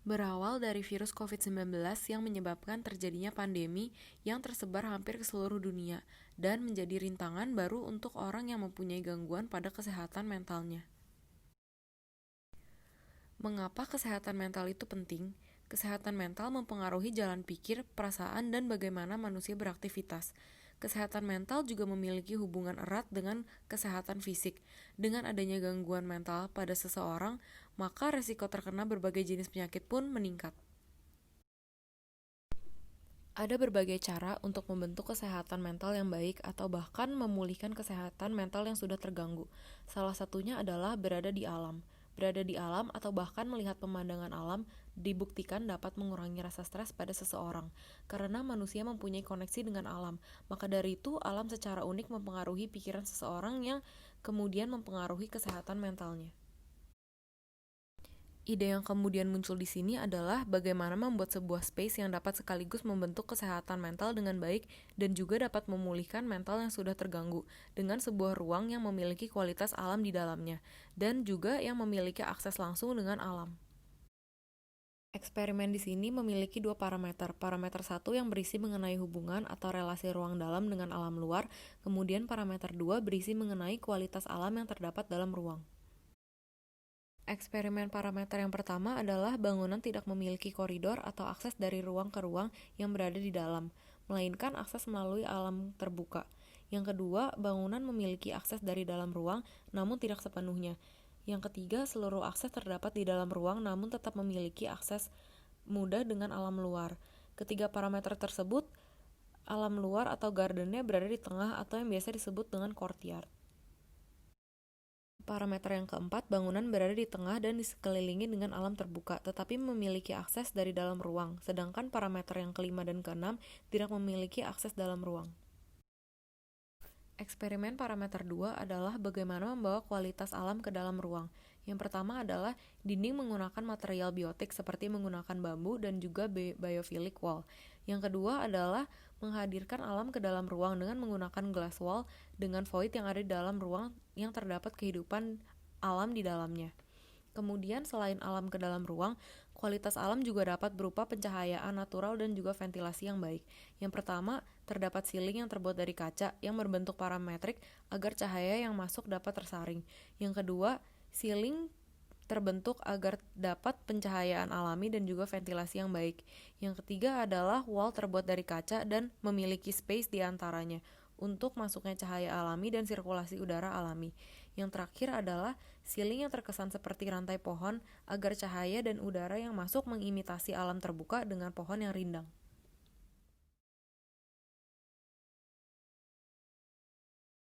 Berawal dari virus COVID-19 yang menyebabkan terjadinya pandemi yang tersebar hampir ke seluruh dunia dan menjadi rintangan baru untuk orang yang mempunyai gangguan pada kesehatan mentalnya. Mengapa kesehatan mental itu penting? Kesehatan mental mempengaruhi jalan pikir, perasaan, dan bagaimana manusia beraktivitas. Kesehatan mental juga memiliki hubungan erat dengan kesehatan fisik. Dengan adanya gangguan mental pada seseorang, maka resiko terkena berbagai jenis penyakit pun meningkat. Ada berbagai cara untuk membentuk kesehatan mental yang baik atau bahkan memulihkan kesehatan mental yang sudah terganggu. Salah satunya adalah berada di alam. Berada di alam atau bahkan melihat pemandangan alam dibuktikan dapat mengurangi rasa stres pada seseorang. Karena manusia mempunyai koneksi dengan alam, maka dari itu alam secara unik mempengaruhi pikiran seseorang yang kemudian mempengaruhi kesehatan mentalnya. Ide yang kemudian muncul di sini adalah bagaimana membuat sebuah space yang dapat sekaligus membentuk kesehatan mental dengan baik dan juga dapat memulihkan mental yang sudah terganggu dengan sebuah ruang yang memiliki kualitas alam di dalamnya dan juga yang memiliki akses langsung dengan alam. Eksperimen di sini memiliki dua parameter. Parameter satu yang berisi mengenai hubungan atau relasi ruang dalam dengan alam luar, kemudian parameter dua berisi mengenai kualitas alam yang terdapat dalam ruang. Eksperimen parameter yang pertama adalah bangunan tidak memiliki koridor atau akses dari ruang ke ruang yang berada di dalam, melainkan akses melalui alam terbuka. Yang kedua, bangunan memiliki akses dari dalam ruang, namun tidak sepenuhnya. Yang ketiga, seluruh akses terdapat di dalam ruang namun tetap memiliki akses mudah dengan alam luar. Ketiga parameter tersebut, alam luar atau gardennya berada di tengah atau yang biasa disebut dengan courtyard. Parameter yang keempat, bangunan berada di tengah dan dikelilingi dengan alam terbuka, tetapi memiliki akses dari dalam ruang, sedangkan parameter yang kelima dan keenam tidak memiliki akses dalam ruang. Eksperimen parameter 2 adalah bagaimana membawa kualitas alam ke dalam ruang. Yang pertama adalah dinding menggunakan material biotik seperti menggunakan bambu dan juga biophilic wall. Yang kedua adalah menghadirkan alam ke dalam ruang dengan menggunakan glass wall dengan void yang ada di dalam ruang yang terdapat kehidupan alam di dalamnya. Kemudian selain alam ke dalam ruang, kualitas alam juga dapat berupa pencahayaan natural dan juga ventilasi yang baik. Yang pertama, terdapat ceiling yang terbuat dari kaca yang berbentuk parametrik agar cahaya yang masuk dapat tersaring. Yang kedua, ceiling terbentuk agar dapat pencahayaan alami dan juga ventilasi yang baik. Yang ketiga adalah wall terbuat dari kaca dan memiliki space di antaranya untuk masuknya cahaya alami dan sirkulasi udara alami. Yang terakhir adalah ceiling yang terkesan seperti rantai pohon agar cahaya dan udara yang masuk mengimitasi alam terbuka dengan pohon yang rindang.